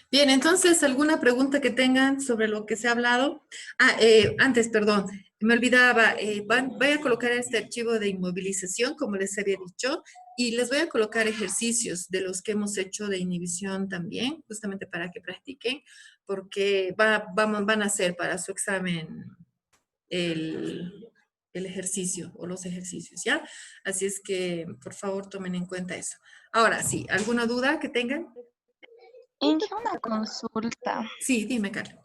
Bien, entonces, ¿alguna pregunta que tengan sobre lo que se ha hablado? Antes, perdón, me olvidaba, voy a colocar este archivo de inmovilización, como les había dicho, y les voy a colocar ejercicios de los que hemos hecho de inhibición también, justamente para que practiquen, porque van a hacer para su examen el, el ejercicio o los ejercicios, ¿ya? Así es que, por favor, tomen en cuenta eso. Ahora, sí, ¿alguna duda que tengan? Inge, una consulta. Sí, dime, Carla.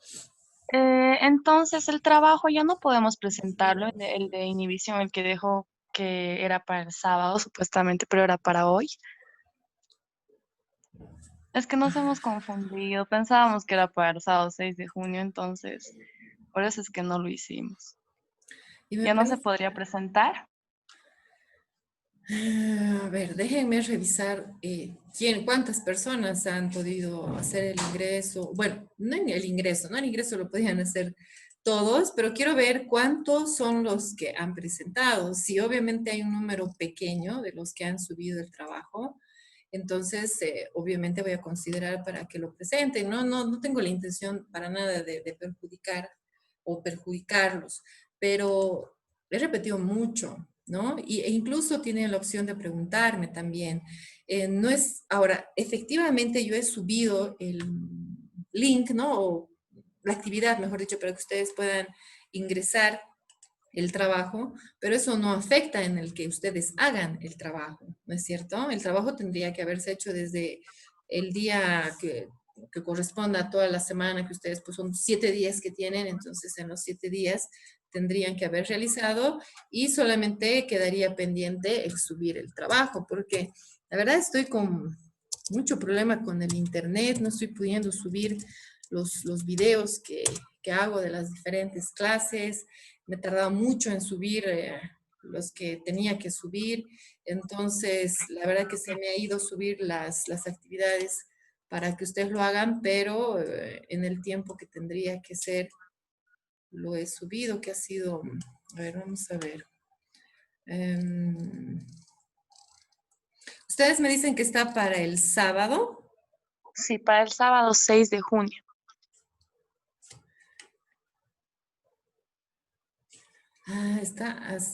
Entonces, el trabajo ya no podemos presentarlo, el de inhibición, el que dejó que era para el sábado, supuestamente, pero era para hoy. Es que nos hemos confundido. Pensábamos que era para el sábado 6 de junio, entonces, por eso es que no lo hicimos. Y me ¿Ya no se parece, podría presentar? a ver, déjenme revisar cuántas personas han podido hacer el ingreso. Bueno, no en el ingreso, ¿no? El ingreso lo podían hacer todos, pero quiero ver cuántos son los que han presentado. Si obviamente hay un número pequeño de los que han subido el trabajo, entonces obviamente voy a considerar para que lo presenten. No tengo la intención para nada de perjudicar o perjudicarlos, pero he repetido mucho, ¿no? E incluso tienen la opción de preguntarme también. No es, ahora, efectivamente yo he subido el link, ¿no? O la actividad, mejor dicho, para que ustedes puedan ingresar el trabajo, pero eso no afecta en el que ustedes hagan el trabajo, ¿no es cierto? El trabajo tendría que haberse hecho desde el día que corresponda a toda la semana que ustedes, pues son 7 días que tienen, entonces en los 7 días tendrían que haber realizado y solamente quedaría pendiente el subir el trabajo, porque la verdad estoy con mucho problema con el internet, no estoy pudiendo subir los videos que hago de las diferentes clases, me he tardado mucho en subir los que tenía que subir, entonces la verdad que se me ha ido subir las actividades para que ustedes lo hagan, pero en el tiempo que tendría que ser, lo he subido, que ha sido, a ver, vamos a ver. Ustedes me dicen que está para el sábado. Sí, para el sábado 6 de junio.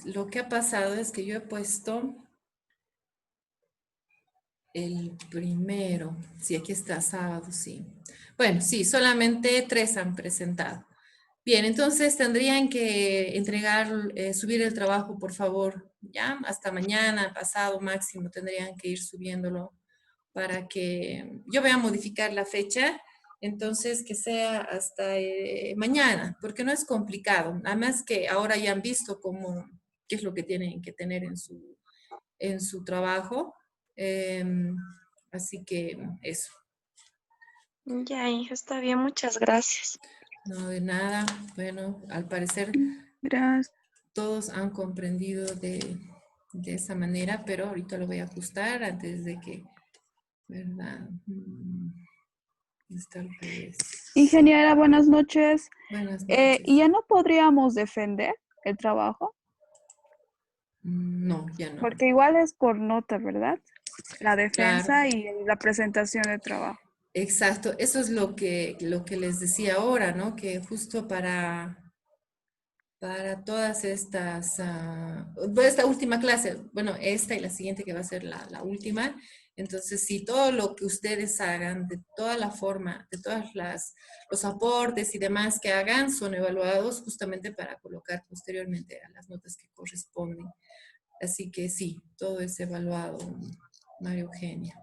Lo que ha pasado es que yo he puesto el primero. Sí, aquí está, sábado, sí. Bueno, sí, solamente 3 han presentado. Bien, entonces tendrían que entregar, subir el trabajo, por favor, ya, hasta mañana, pasado máximo, tendrían que ir subiéndolo para que yo voy a modificar la fecha, entonces que sea hasta mañana, porque no es complicado. Además que ahora ya han visto qué es lo que tienen que tener en su trabajo. Así que eso. Ya, hija, está bien, muchas gracias. No, de nada. Bueno, al parecer Gracias. todos han comprendido de esa manera, pero ahorita lo voy a ajustar antes de que, ¿verdad? Está al revés. Ingeniera, buenas noches. Buenas ¿Y noches. ya no podríamos defender el trabajo? No, ya no. Porque igual es por nota, ¿verdad? La Claro, defensa y la presentación del trabajo. exacto. Eso es lo que les decía ahora, ¿no? Que justo para todas estas, esta última clase, bueno, esta y la siguiente que va a ser la última, entonces sí, todo lo que ustedes hagan, de toda la forma, de todas los aportes y demás que hagan, son evaluados justamente para colocar posteriormente a las notas que corresponden. Así que sí, todo es evaluado, María Eugenia.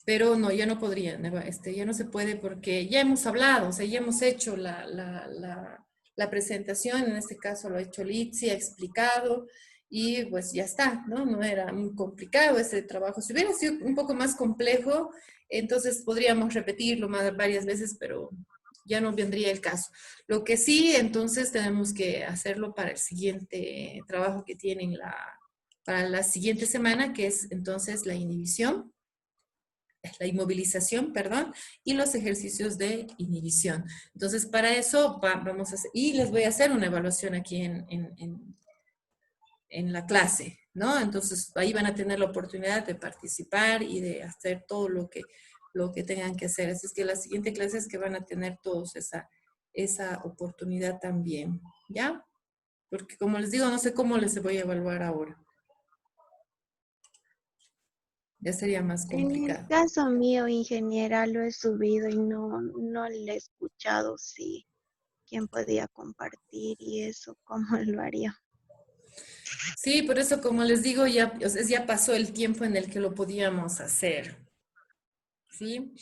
Pero no, ya no podría, ya no se puede porque ya hemos hablado, o sea, ya hemos hecho la presentación, en este caso lo ha hecho Litsi, ha explicado y pues ya está, ¿no? No era muy complicado ese trabajo. Si hubiera sido un poco más complejo, entonces podríamos repetirlo varias veces, pero ya no vendría el caso. Lo que sí, entonces tenemos que hacerlo para el siguiente trabajo que tienen para la siguiente semana, que es entonces la inhibición, la inmovilización, perdón, y los ejercicios de inhibición. Entonces, para eso vamos a hacer, y les voy a hacer una evaluación aquí en la clase, ¿no? Entonces, ahí van a tener la oportunidad de participar y de hacer todo lo que tengan que hacer. Así es que la siguiente clase es que van a tener todos esa oportunidad también, ¿ya? Porque como les digo, no sé cómo les voy a evaluar ahora. Ya sería más En el complicado. caso mío, ingeniera, lo he subido y no le he escuchado si quién podía compartir y eso, cómo lo haría. Sí, por eso como les digo, ya, o sea, ya pasó el tiempo en el que lo podíamos hacer, ¿sí?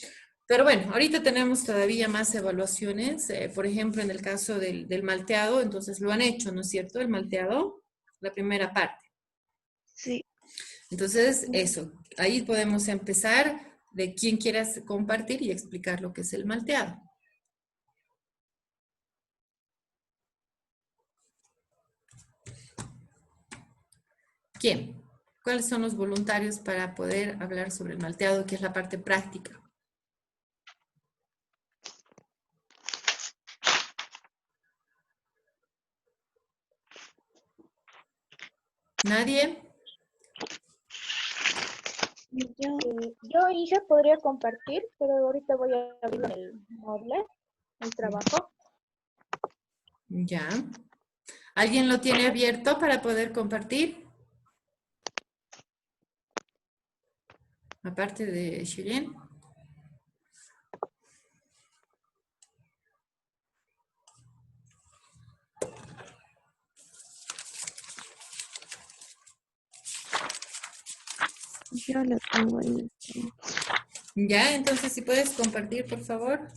Pero bueno, ahorita tenemos todavía más evaluaciones, por ejemplo, en el caso del malteado, entonces lo han hecho, ¿no es cierto? El malteado, la primera parte. Sí, Entonces, eso, ahí podemos empezar de quien quieras compartir y explicar lo que es el malteado. ¿Quién? ¿Cuáles son los voluntarios para poder hablar sobre el malteado, que es la parte práctica? ¿Nadie? Yo, hija, podría compartir, pero ahorita voy a abrir el Moodle, el trabajo. Ya. ¿Alguien lo tiene abierto para poder compartir? Aparte de Cheyenne. yo lo tengo ahí. Ya, entonces si puedes compartir, por favor,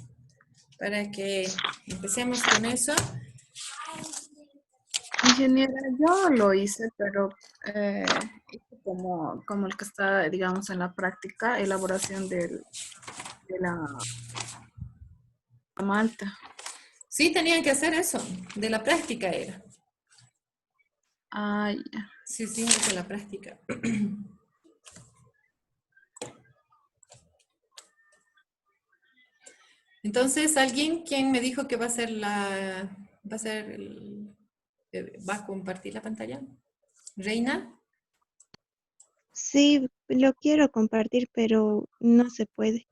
para que empecemos con eso. Ingeniera, yo lo hice, pero hice como el que está, digamos, en la práctica, elaboración de la malta. Sí, tenían que hacer eso, de la práctica era. Ah, ya. Sí, sí, es de la práctica. Entonces, ¿alguien quién me dijo que va a ser va a compartir la pantalla? ¿Reina? Sí, lo quiero compartir, pero no se puede.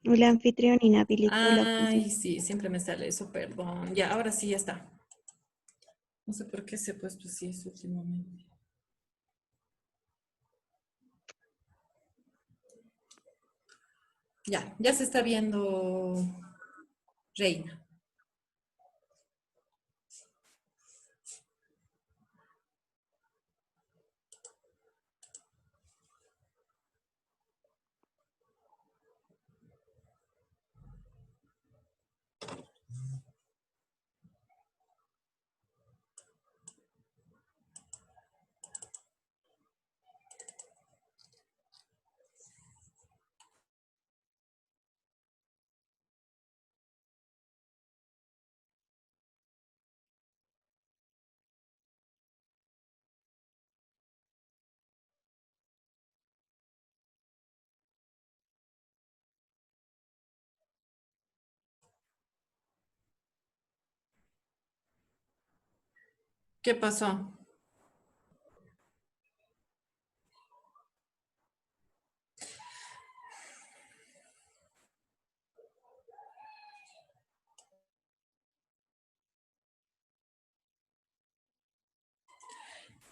El anfitrión inhabilitó la Ay, función. sí, siempre me sale eso, perdón. Ya, ahora sí, ya está. No sé por qué se ha puesto así últimamente. Ya se está viendo Reina. ¿Qué pasó?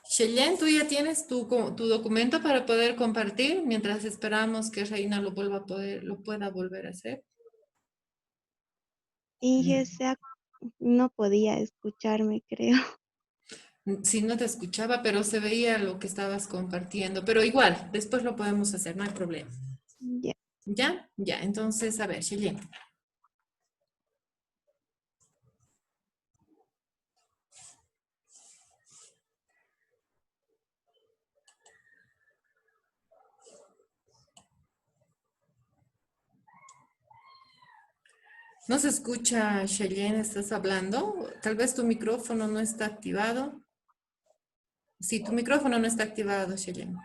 Cheyenne, ¿tú ya tienes tu documento para poder compartir mientras esperamos que Reina lo vuelva a poder, lo pueda volver a hacer? Y Mm. ese no podía escucharme, creo. Sí, no te escuchaba, pero se veía lo que estabas compartiendo. Pero igual, después lo podemos hacer, no hay problema. Ya. ¿Ya? Ya, entonces, a ver, Cheyenne. No se escucha, Cheyenne, ¿estás hablando? Tal vez tu micrófono no está activado. Sí, tu micrófono no está activado, Cheyenne.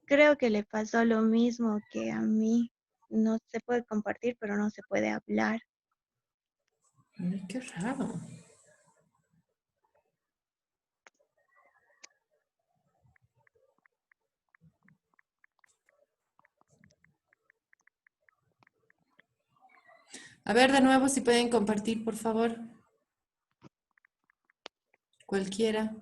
Creo que le pasó lo mismo que a mí. No se puede compartir, pero no se puede hablar. Ay, qué raro. A ver, de nuevo, si pueden compartir, por favor. Cualquiera.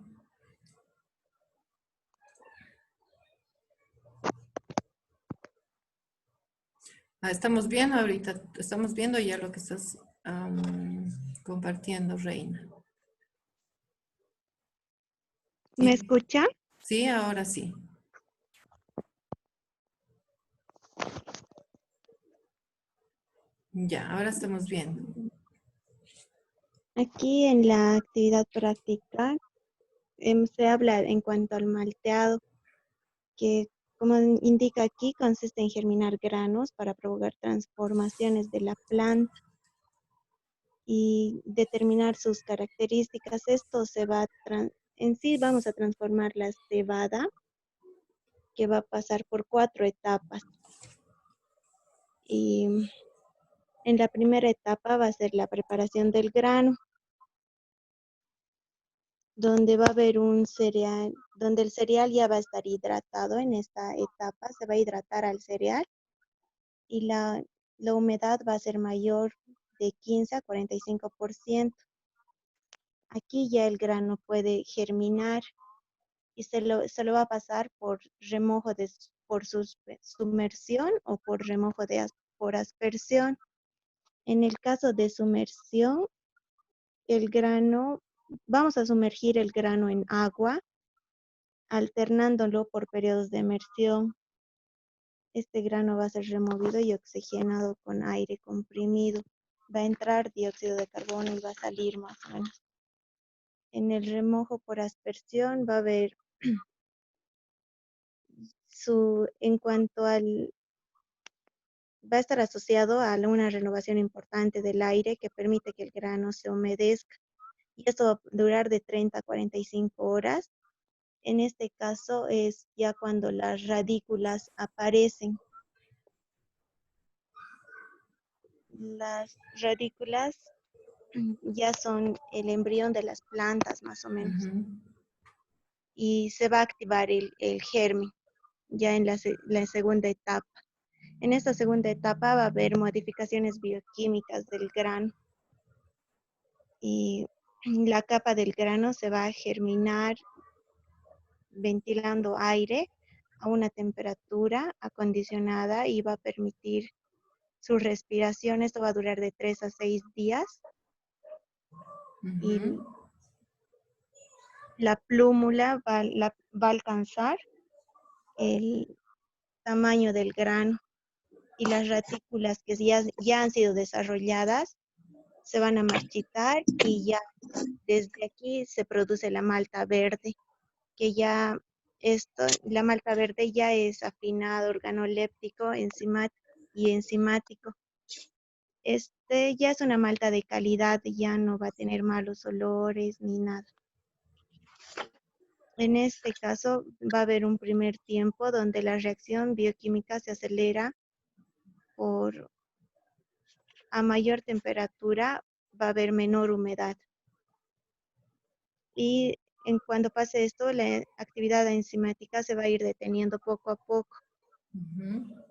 Estamos viendo ahorita, estamos viendo ya lo que estás compartiendo, Reina. ¿Me Sí, escucha? sí, ahora sí. Ya, ahora estamos viendo. Aquí en la actividad práctica se habla en cuanto al malteado, que como indica aquí, consiste en germinar granos para provocar transformaciones de la planta y determinar sus características. Esto se va a en sí vamos a transformar la cebada, que va a pasar por 4 etapas. Y en la primera etapa va a ser la preparación del grano, donde va a haber un cereal, donde el cereal ya va a estar hidratado. En esta etapa se va a hidratar al cereal y la humedad va a ser mayor de 15 a 45%. Aquí ya el grano puede germinar y se lo va a pasar por remojo por sumersión o por remojo por aspersión. En el caso de sumersión, el grano, vamos a sumergir el grano en agua, alternándolo por periodos de emersión. Este grano va a ser removido y oxigenado con aire comprimido. Va a entrar dióxido de carbono y va a salir más o menos. En el remojo por aspersión va a haber en cuanto al, va a estar asociado a una renovación importante del aire que permite que el grano se humedezca. Y esto va a durar de 30 a 45 horas. En este caso es ya cuando las radículas aparecen. Las radículas ya son el embrión de las plantas más o menos. Ujú. Y se va a activar el germen ya en la segunda etapa. En esta segunda etapa va a haber modificaciones bioquímicas del grano y la capa del grano se va a germinar ventilando aire a una temperatura acondicionada y va a permitir su respiración. Esto va a durar de 3 a 6 días Ujú. y la plúmula va a alcanzar el tamaño del grano y las retículas que ya han sido desarrolladas se van a marchitar y ya desde aquí se produce la malta verde, que ya la malta verde ya es afinado, organoléptico, y enzimático. Este ya es una malta de calidad, ya no va a tener malos olores ni nada. En este caso va a haber un primer tiempo donde la reacción bioquímica se acelera por a mayor temperatura, va a haber menor humedad. Y cuando pase esto, la actividad enzimática se va a ir deteniendo poco a poco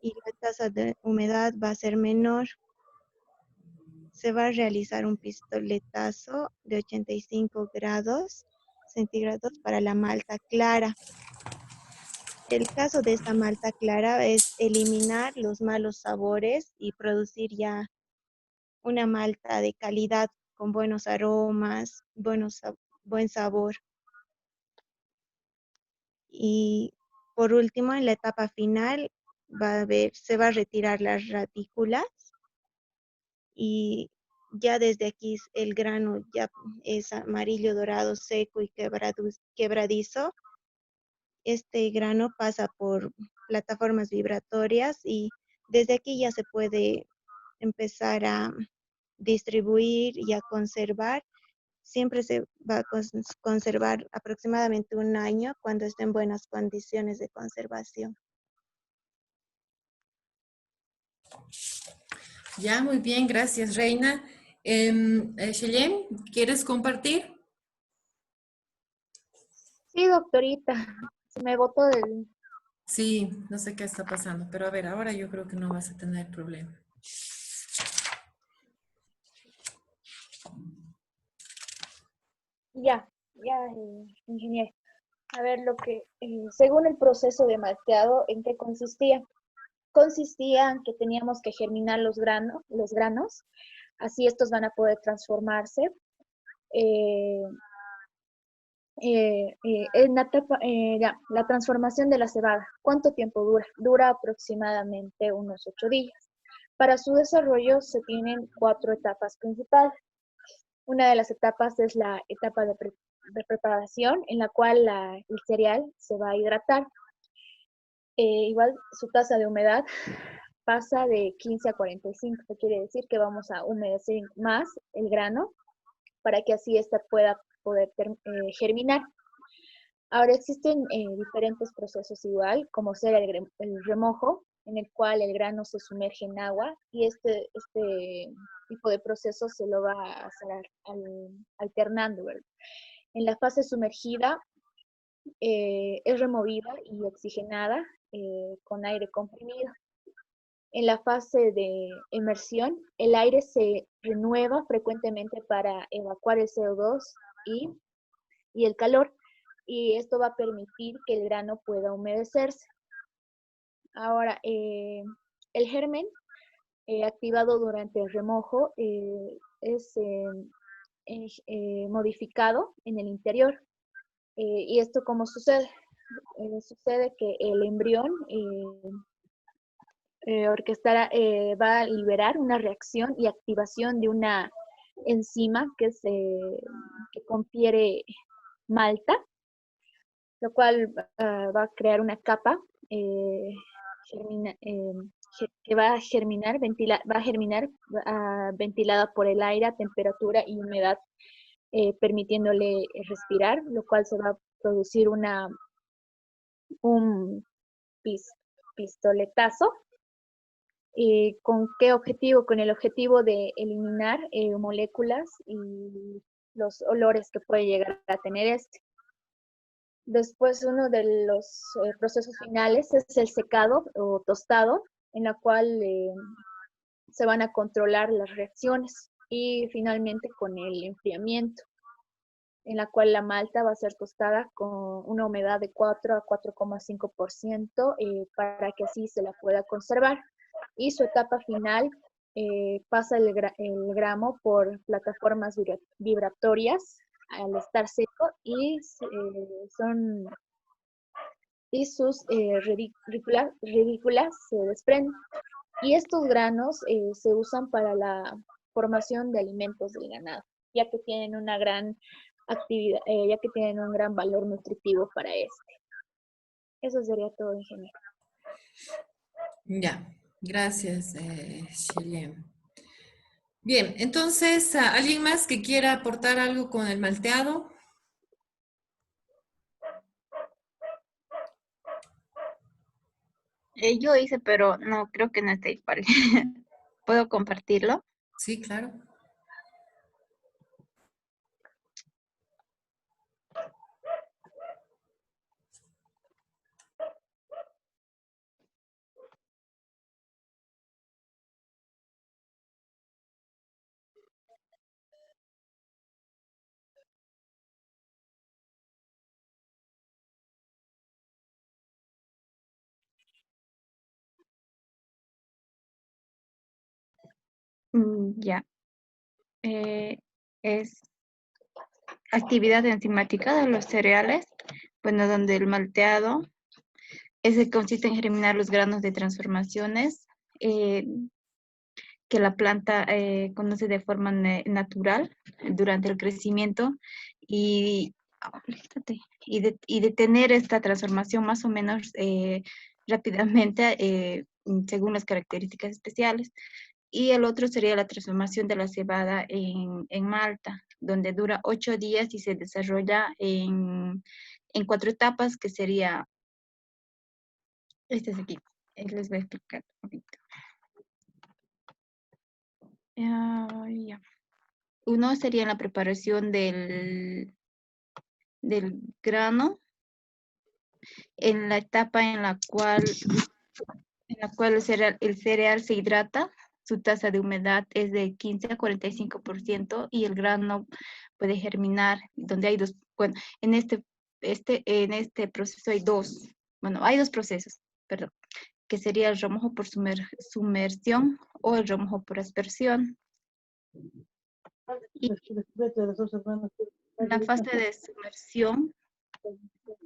y la tasa de humedad va a ser menor. Se va a realizar un pistoletazo de 85 grados centígrados para la malta clara. El caso de esta malta clara es eliminar los malos sabores y producir ya una malta de calidad con buenos aromas, buen sabor. Y por último, en la etapa final, se va a retirar las ratículas y ya desde aquí el grano ya es amarillo, dorado, seco y quebradizo. Este grano pasa por plataformas vibratorias y desde aquí ya se puede empezar a distribuir y a conservar. Siempre se va a conservar aproximadamente un año cuando esté en buenas condiciones de conservación. Ya, muy bien, gracias, Reina. Shelem, ¿quieres compartir? Sí, doctorita, se me botó del... Sí, no sé qué está pasando, pero a ver, ahora yo creo que no vas a tener problema. Ingeniero. A ver, según el proceso de malteado, ¿en qué consistía? Consistía en que teníamos que germinar los granos, así estos van a poder transformarse. eh, en la transformación de la cebada, ¿cuánto tiempo dura? Dura aproximadamente unos 8 días. Para su desarrollo se tienen 4 etapas principales. Una de las etapas es la etapa de preparación, en la cual el cereal se va a hidratar. Igual su tasa de humedad pasa de 15 a 45, que quiere decir que vamos a humedecer más el grano para que así ésta pueda poder germinar. Ahora existen diferentes procesos igual, como ser el remojo, en el cual el grano se sumerge en agua y este tipo de proceso se lo va a hacer alternando, ¿verdad? En la fase sumergida es removida y oxigenada con aire comprimido. En la fase de inmersión, el aire se renueva frecuentemente para evacuar el CO2 y el calor, y esto va a permitir que el grano pueda humedecerse. Ahora, el germen activado durante el remojo es modificado en el interior. ¿Y esto cómo sucede? Sucede que el embrión va a liberar una reacción y activación de una enzima que confiere malta, lo cual va a crear una capa que va a germinar ventilada por el aire a temperatura y humedad, permitiéndole respirar, lo cual se va a producir un pistoletazo. ¿Con qué objetivo? Con el objetivo de eliminar moléculas y los olores que puede llegar a tener este. Después, uno de los procesos finales es el secado o tostado, en la cual se van a controlar las reacciones. Y finalmente con el enfriamiento, en la cual la malta va a ser tostada con una humedad de 4 a 4,5% para que así se la pueda conservar. Y su etapa final pasa el gramo por plataformas vibratorias al estar seco y sus ridículas se desprenden. Y estos granos se usan para la formación de alimentos del ganado, ya que tienen una gran actividad, ya que tienen un gran valor nutritivo para este. Eso sería todo, ingeniero. Ya, gracias, Shelem. Bien, entonces, ¿alguien más que quiera aportar algo con el malteado? Yo hice, pero no, creo que no está igual. ¿Puedo compartirlo? Sí, claro. Ya. Es actividad enzimática de los cereales, bueno, donde el malteado ese consiste en germinar los granos de transformaciones eh, que la planta conoce de forma natural durante el crecimiento y, y detener esta transformación más o menos rápidamente según las características especiales. Y el otro sería la transformación de la cebada en malta, donde dura 8 días y se desarrolla en 4 etapas, que sería, este es aquí, les voy a explicar un poquito. Ya. Uno sería la preparación del grano, en la etapa en la cual el cereal se hidrata, su tasa de humedad es de 15 a 45% y el grano puede germinar, donde hay dos, bueno, en este proceso hay dos, bueno, hay dos procesos, perdón, que sería el remojo por sumersión o el remojo por aspersión. Y la fase de sumersión,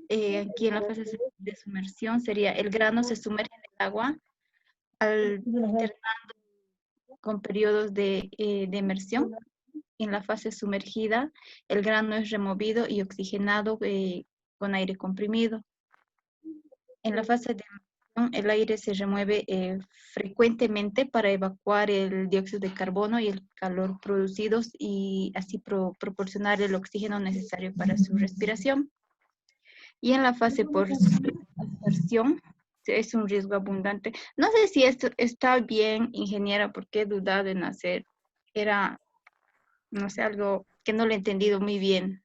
aquí en la fase de sumersión sería el grano se sumerge en el agua alternando con periodos de inmersión. En la fase sumergida, el grano es removido y oxigenado con aire comprimido. En la fase de inmersión, el aire se remueve frecuentemente para evacuar el dióxido de carbono y el calor producidos y así proporcionar el oxígeno necesario para su respiración. Y en la fase por aspersión, es un riesgo abundante. No sé si esto está bien, ingeniera, porque he dudado en hacer. Era, no sé, algo que no lo he entendido muy bien.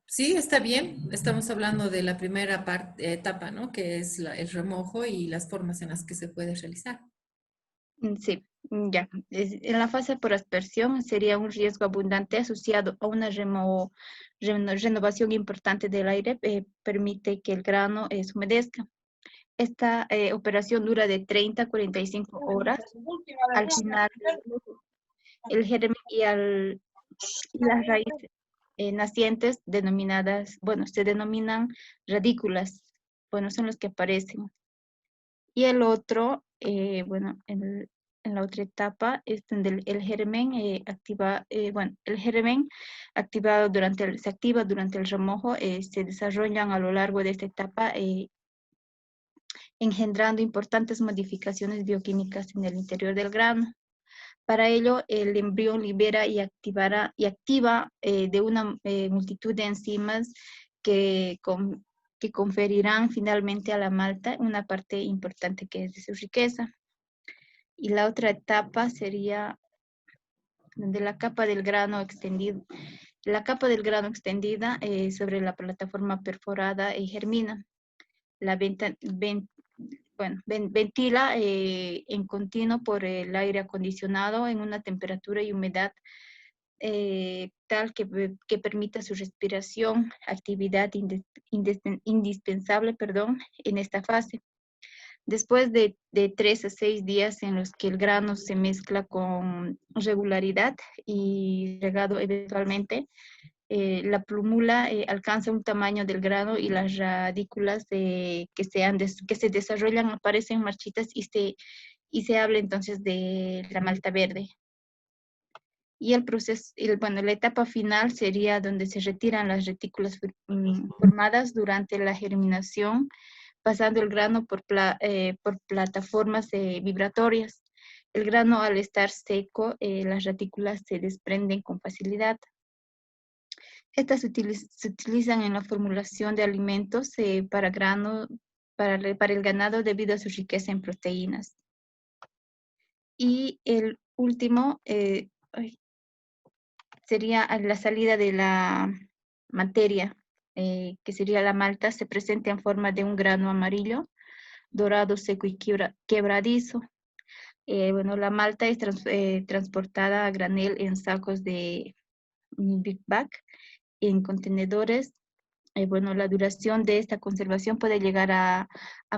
Sí, está bien. Estamos hablando de la primera etapa, ¿no? Que es el remojo y las formas en las que se puede realizar. Sí, ya. En la fase por aspersión sería un riesgo abundante asociado a una renovación importante del aire, permite que el grano se humedezca. Esta operación dura de 30 a 45 horas. Al final, el germen y las raíces nacientes denominadas, bueno, se denominan radículas, bueno, son los que aparecen. Y el otro, bueno, en la otra etapa es donde el germen el germen activado se activa durante el remojo, se desarrollan a lo largo de esta etapa, engendrando importantes modificaciones bioquímicas en el interior del grano. Para ello, el embrión libera y activa de una multitud de enzimas que, que conferirán finalmente a la malta una parte importante que es de su riqueza. Y la otra etapa sería de la capa del grano extendido. La capa del grano extendida sobre la plataforma perforada y germina. La ventila en continuo por el aire acondicionado en una temperatura y humedad tal que permita su respiración, actividad indispensable, perdón, en esta fase. Después de 3 a 6 días en los que el grano se mezcla con regularidad y regado eventualmente, la plúmula alcanza un tamaño del grano y las radículas que se desarrollan aparecen marchitas y se habla entonces de la malta verde. Y el proceso, bueno, la etapa final sería donde se retiran las retículas formadas durante la germinación, pasando el grano por plataformas vibratorias. El grano al estar seco, las retículas se desprenden con facilidad. Estas se utilizan en la formulación de alimentos para grano para el ganado debido a su riqueza en proteínas. Y el último sería a la salida de la materia, que sería la malta, se presenta en forma de un grano amarillo, dorado, seco y quebradizo. Bueno, la malta es transportada a granel en sacos de Big Bag, en contenedores. Bueno, la duración de esta conservación puede llegar a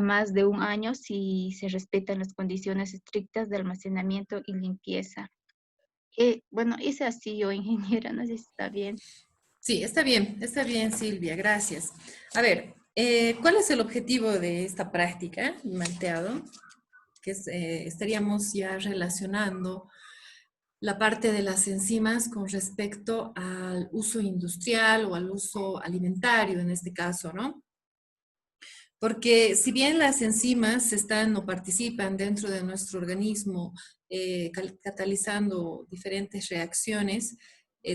más de un año si se respetan las condiciones estrictas de almacenamiento y limpieza. Bueno, hice así yo, ingeniera, no sé si está bien. Sí, está bien, Silvia, gracias. A ver, ¿cuál es el objetivo de esta práctica, malteado? Que estaríamos ya relacionando la parte de las enzimas con respecto al uso industrial o al uso alimentario en este caso, ¿no? Porque si bien las enzimas están o participan dentro de nuestro organismo catalizando diferentes reacciones,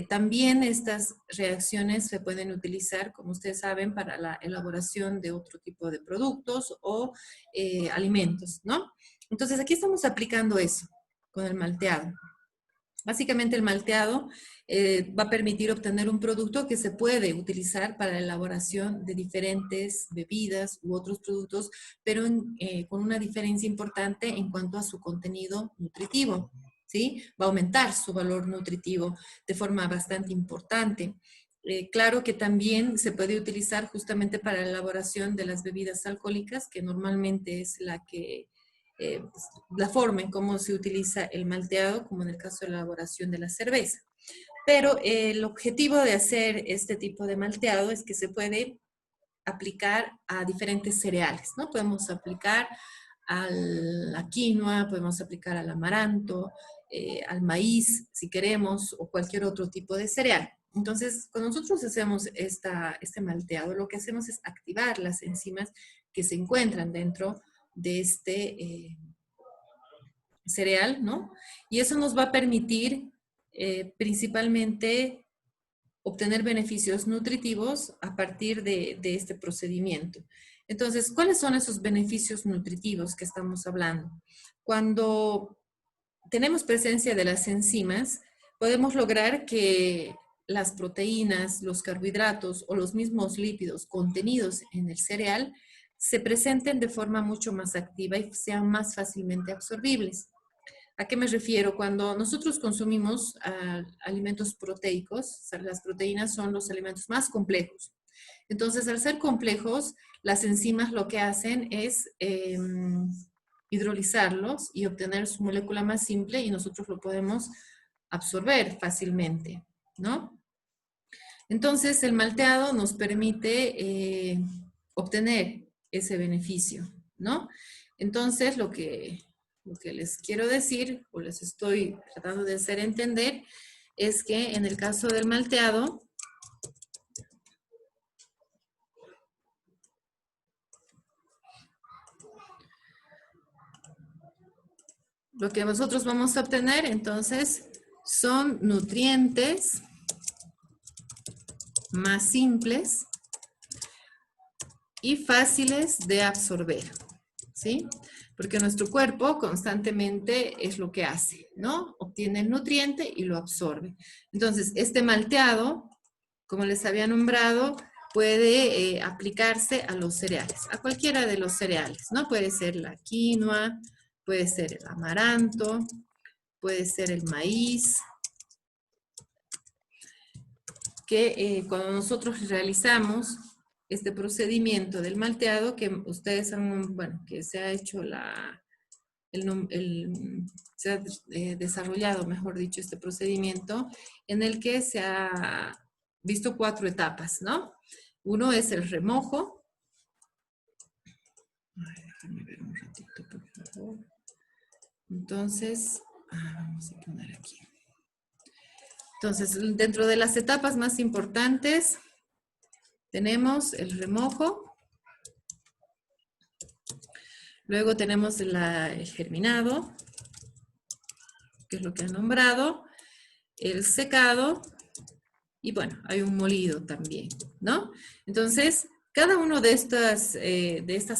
también estas reacciones se pueden utilizar, como ustedes saben, para la elaboración de otro tipo de productos o alimentos, ¿no? Entonces aquí estamos aplicando eso con el malteado. Básicamente el malteado va a permitir obtener un producto que se puede utilizar para la elaboración de diferentes bebidas u otros productos, pero con una diferencia importante en cuanto a su contenido nutritivo, ¿sí? Va a aumentar su valor nutritivo de forma bastante importante. Claro que también se puede utilizar justamente para la elaboración de las bebidas alcohólicas, que normalmente es la forma en cómo se utiliza el malteado, como en el caso de la elaboración de la cerveza. Pero el objetivo de hacer este tipo de malteado es que se puede aplicar a diferentes cereales, ¿no? Podemos aplicar a la quinoa, podemos aplicar al amaranto, al maíz, si queremos, o cualquier otro tipo de cereal. Entonces, cuando nosotros hacemos este malteado, lo que hacemos es activar las enzimas que se encuentran dentro de este cereal, ¿no? Y eso nos va a permitir principalmente obtener beneficios nutritivos a partir de este procedimiento. Entonces, ¿cuáles son esos beneficios nutritivos que estamos hablando? Cuando tenemos presencia de las enzimas, podemos lograr que las proteínas, los carbohidratos o los mismos lípidos contenidos en el cereal se presenten de forma mucho más activa y sean más fácilmente absorbibles. ¿A qué me refiero? Cuando nosotros consumimos alimentos proteicos, las proteínas son los alimentos más complejos. Entonces, al ser complejos, las enzimas lo que hacen es hidrolizarlos y obtener su molécula más simple y nosotros lo podemos absorber fácilmente, ¿no? Entonces, el malteado nos permite obtener ese beneficio, ¿no? Entonces, lo que les quiero decir, o les estoy tratando de hacer entender, es que en el caso del malteado, lo que nosotros vamos a obtener, entonces, son nutrientes más simples y fáciles de absorber, ¿sí? Porque nuestro cuerpo constantemente es lo que hace, ¿no? Obtiene el nutriente y lo absorbe. Entonces, este malteado, como les había nombrado, puede aplicarse a los cereales, a cualquiera de los cereales, ¿no? Puede ser la quinoa, puede ser el amaranto, puede ser el maíz, que cuando nosotros realizamos este procedimiento del malteado, que ustedes han, bueno, que se ha hecho se ha desarrollado, mejor dicho, este procedimiento, en el que se ha visto 4 etapas, ¿no? Uno es el remojo. Ay, déjame ver un ratito, por favor. Entonces, vamos a poner aquí. Entonces, dentro de las etapas más importantes, tenemos el remojo, luego tenemos el germinado, que es lo que han nombrado, el secado, y bueno, hay un molido también, ¿no? Entonces, Cada una de estas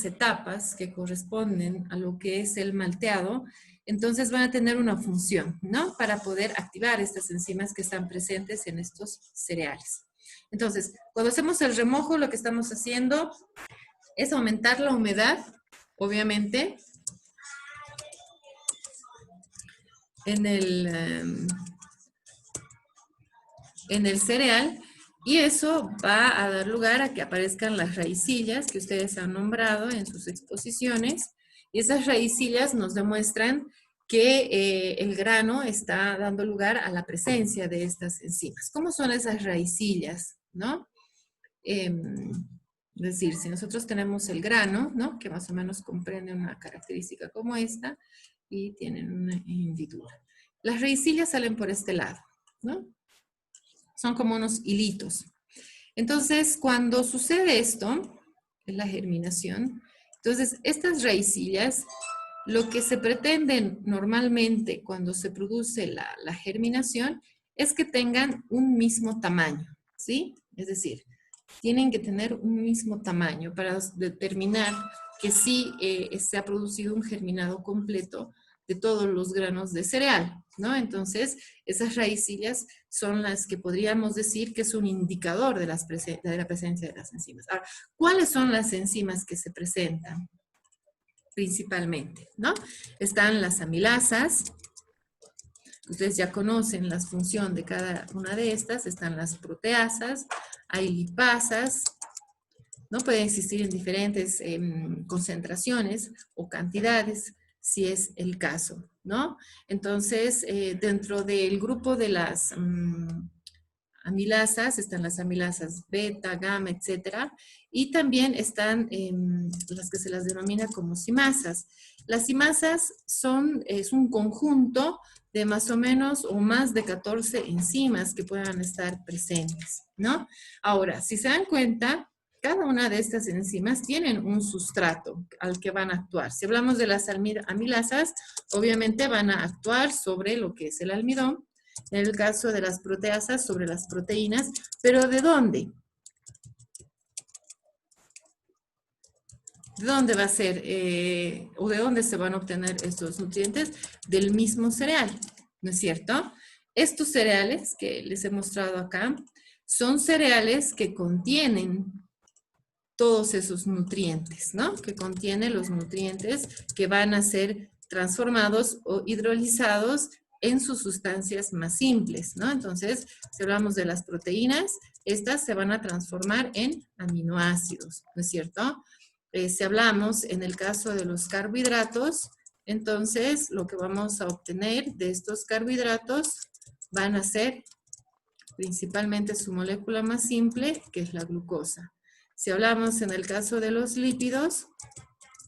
etapas que corresponden a lo que es el malteado, entonces van a tener una función, ¿no? Para poder activar estas enzimas que están presentes en estos cereales. Entonces, cuando hacemos el remojo, lo que estamos haciendo es aumentar la humedad, obviamente, en el cereal, y eso va a dar lugar a que aparezcan las raicillas que ustedes han nombrado en sus exposiciones, y esas raicillas nos demuestran que el grano está dando lugar a la presencia de estas enzimas. ¿Cómo son esas raicillas, no? Es decir, si nosotros tenemos el grano, ¿no? Que más o menos comprende una característica como esta, y tienen una hendidura. Las raicillas salen por este lado, ¿no? Son como unos hilitos. Entonces, cuando sucede esto, es la germinación, entonces estas raicillas, lo que se pretende normalmente cuando se produce la germinación, es que tengan un mismo tamaño, ¿sí? Es decir, tienen que tener un mismo tamaño para determinar que sí se ha producido un germinado completo de todos los granos de cereal, ¿no? Entonces, esas raicillas son las que podríamos decir que es un indicador de la presencia de las enzimas. Ahora, ¿cuáles son las enzimas que se presentan? Principalmente, ¿no? Están las amilasas. Ustedes ya conocen la función de cada una de estas. Están las proteasas, hay lipasas, ¿no? Pueden existir en diferentes concentraciones o cantidades, si es el caso, ¿no? Entonces, dentro del grupo de las amilasas, están las amilasas beta, gamma, etcétera, y también están las que se las denomina como cimasas. Las cimasas es un conjunto de más o menos o más de 14 enzimas que puedan estar presentes, ¿no? Ahora, si se dan cuenta, cada una de estas enzimas tienen un sustrato al que van a actuar. Si hablamos de las amilasas, obviamente van a actuar sobre lo que es el almidón. En el caso de las proteasas, sobre las proteínas. ¿Pero de dónde? ¿De dónde va a ser? ¿O de dónde se van a obtener estos nutrientes? Del mismo cereal, ¿no es cierto? Estos cereales que les he mostrado acá son cereales que contienen todos esos nutrientes, ¿no? Que contienen los nutrientes que van a ser transformados o hidrolizados en sus sustancias más simples, ¿no? Entonces, si hablamos de las proteínas, estas se van a transformar en aminoácidos, ¿no es cierto? Si hablamos en el caso de los carbohidratos, entonces lo que vamos a obtener de estos carbohidratos van a ser principalmente su molécula más simple, que es la glucosa. Si hablamos en el caso de los lípidos,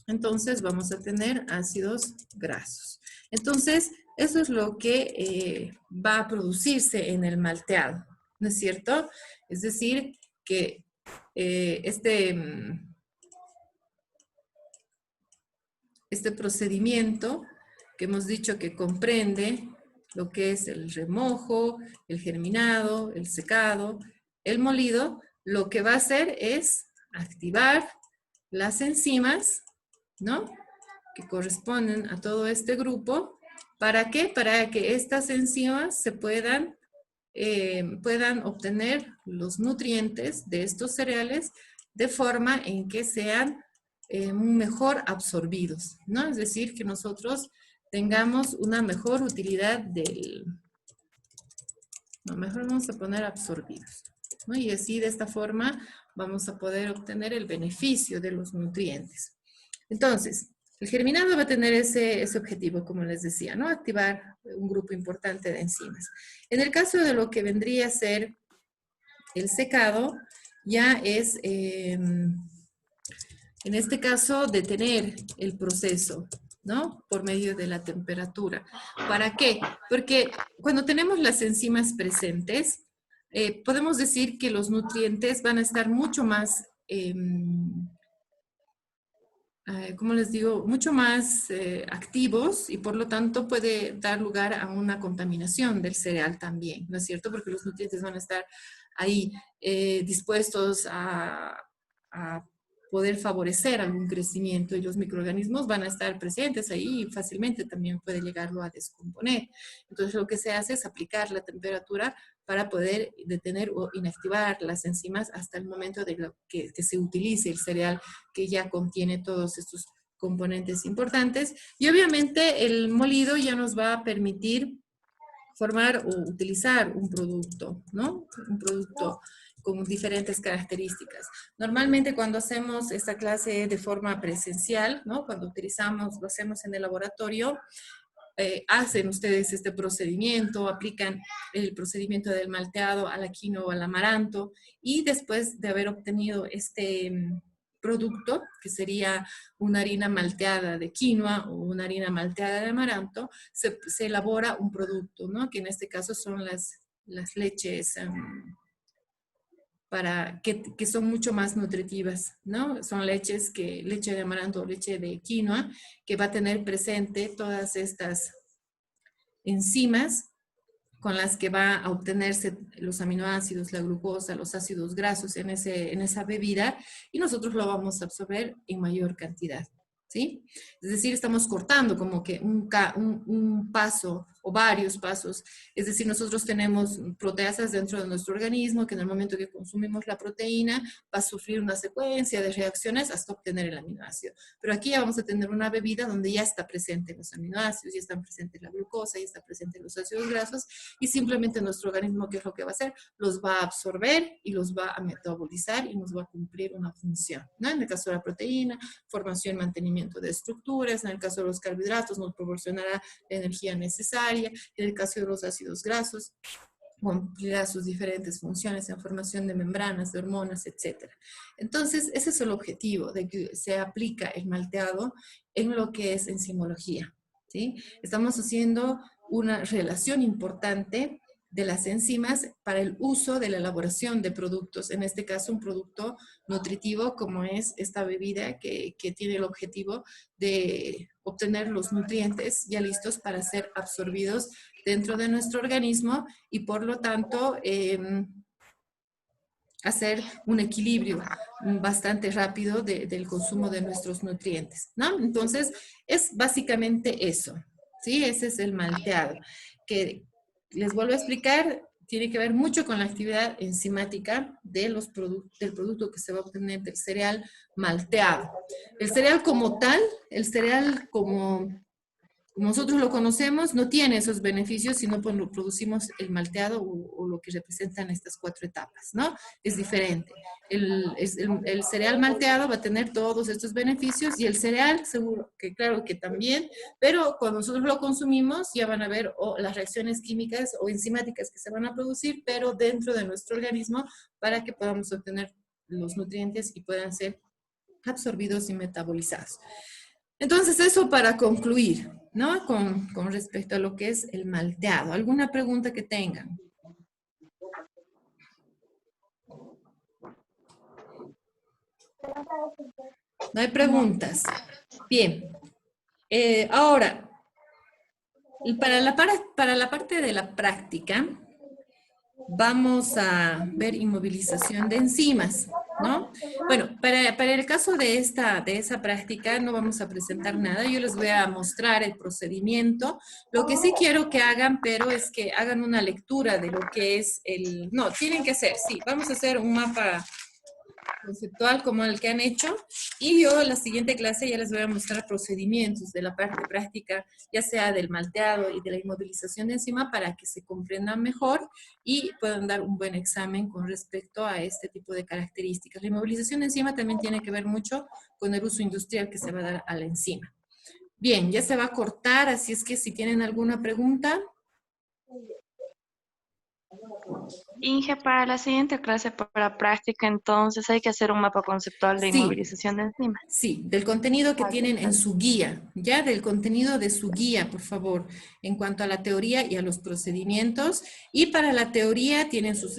entonces vamos a tener ácidos grasos. Entonces, eso es lo que va a producirse en el malteado, ¿no es cierto? Es decir, que este procedimiento que hemos dicho que comprende lo que es el remojo, el germinado, el secado, el molido, lo que va a hacer es activar las enzimas, ¿no? Que corresponden a todo este grupo. ¿Para qué? Para que estas enzimas se puedan obtener los nutrientes de estos cereales de forma en que sean mejor absorbidos, ¿no? Es decir, que nosotros tengamos una mejor utilidad mejor vamos a poner absorbidos, ¿no? Y así de esta forma vamos a poder obtener el beneficio de los nutrientes. Entonces, el germinado va a tener ese objetivo, como les decía, ¿no? Activar un grupo importante de enzimas. En el caso de lo que vendría a ser el secado, ya es, en este caso, detener el proceso, ¿no? Por medio de la temperatura. ¿Para qué? Porque cuando tenemos las enzimas presentes, podemos decir que los nutrientes van a estar mucho más, como les digo, mucho más activos y por lo tanto puede dar lugar a una contaminación del cereal también, ¿no es cierto? Porque los nutrientes van a estar ahí dispuestos a a poder favorecer algún crecimiento y los microorganismos van a estar presentes ahí y fácilmente también puede llegarlo a descomponer. Entonces lo que se hace es aplicar la temperatura para poder detener o inactivar las enzimas hasta el momento de que se utilice el cereal que ya contiene todos estos componentes importantes. Y obviamente el molido ya nos va a permitir formar o utilizar un producto, ¿no? Un producto con diferentes características. Normalmente cuando hacemos esta clase de forma presencial, ¿no? Cuando lo hacemos en el laboratorio, hacen ustedes este procedimiento, aplican el procedimiento del malteado a la quinoa o al amaranto, y después de haber obtenido este producto, que sería una harina malteada de quinoa o una harina malteada de amaranto, se elabora un producto, ¿no? Que en este caso son las leches que son mucho más nutritivas, ¿no? Son leche de amaranto o leche de quinoa, que va a tener presente todas estas enzimas con las que va a obtenerse los aminoácidos, la glucosa, los ácidos grasos en esa bebida, y nosotros lo vamos a absorber en mayor cantidad, ¿sí? Es decir, estamos cortando como que un paso o varios pasos. Es decir, nosotros tenemos proteasas dentro de nuestro organismo que en el momento que consumimos la proteína va a sufrir una secuencia de reacciones hasta obtener el aminoácido. Pero aquí ya vamos a tener una bebida donde ya está presente los aminoácidos, ya están presentes la glucosa, ya está presente los ácidos grasos, y simplemente nuestro organismo, ¿qué es lo que va a hacer? Los va a absorber y los va a metabolizar y nos va a cumplir una función, ¿no? En el caso de la proteína, formación y mantenimiento de estructuras. En el caso de los carbohidratos, nos proporcionará la energía necesaria. En el caso de los ácidos grasos, cumplirá sus diferentes funciones en formación de membranas, de hormonas, etc. Entonces, ese es el objetivo de que se aplica el malteado en lo que es enzimología, ¿sí? Estamos haciendo una relación importante de las enzimas para el uso de la elaboración de productos, en este caso un producto nutritivo como es esta bebida que tiene el objetivo de obtener los nutrientes ya listos para ser absorbidos dentro de nuestro organismo y por lo tanto hacer un equilibrio bastante rápido del consumo de nuestros nutrientes, ¿no? Entonces es básicamente eso, ¿sí? Ese es el malteado, que les vuelvo a explicar, tiene que ver mucho con la actividad enzimática del producto que se va a obtener del cereal malteado. El cereal como tal, el cereal como nosotros lo conocemos, no tiene esos beneficios si no producimos el malteado o lo que representan estas 4 etapas, ¿no? Es diferente. El cereal malteado va a tener todos estos beneficios y el cereal, seguro que claro que también, pero cuando nosotros lo consumimos ya van a ver las reacciones químicas o enzimáticas que se van a producir, pero dentro de nuestro organismo para que podamos obtener los nutrientes y puedan ser absorbidos y metabolizados. Entonces, eso para concluir, ¿no? Con respecto a lo que es el malteado. ¿Alguna pregunta que tengan? No hay preguntas. Bien. Ahora, para la parte de la práctica, vamos a ver inmovilización de enzimas, ¿no? Bueno, para el caso de esa práctica no vamos a presentar nada, yo les voy a mostrar el procedimiento. Lo que sí quiero que hagan, pero es que hagan una lectura de lo que es no, tienen que hacer, sí, vamos a hacer un mapa conceptual como el que han hecho, y yo en la siguiente clase ya les voy a mostrar procedimientos de la parte práctica, ya sea del malteado y de la inmovilización de enzima, para que se comprendan mejor y puedan dar un buen examen con respecto a este tipo de características. La inmovilización de enzima también tiene que ver mucho con el uso industrial que se va a dar a la enzima. Bien, ya se va a cortar, así es que si tienen alguna pregunta. Inge, para la siguiente clase para práctica, entonces hay que hacer un mapa conceptual de Sí. inmovilización de enzimas. Sí, del contenido que Vale, tienen en vale. su guía, ya del contenido de su guía, por favor, en cuanto a la teoría y a los procedimientos. Y para la teoría tienen sus